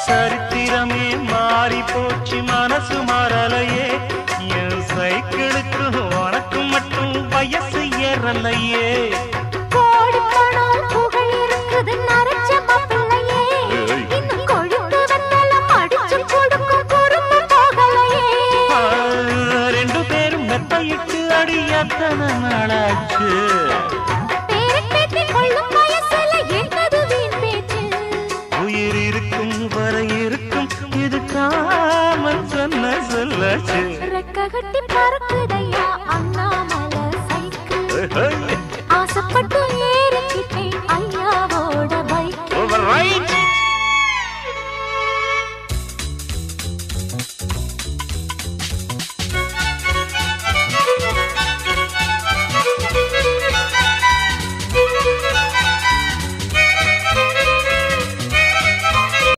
சரித்திரமே மாறி போச்சு மனசு மாறலையே என் சைக்கிளுக்கு உனக்கு மட்டும் வயசு ஏறலையே கோடி பணம் புகழ் இருக்குது நரைச்ச மாப்பிள்ளையே இன்னும் கொழுப்பு வெத்தலம் அடிச்சு கொடுக்கும் குறும்பு போகலையே ரெண்டு பேரும் மெத்தையிட்டு அடி எத்தனை நாளாச்சு பேரப்பேத்தி கொள்ளும் வயசுல என்னது வீண் பேச்சு உயிர் இருக்கும் வரை இருக்கும் இது காமன் சொன்ன சொல்லாச்சு ரெக்க கட்டி பறக்குதையா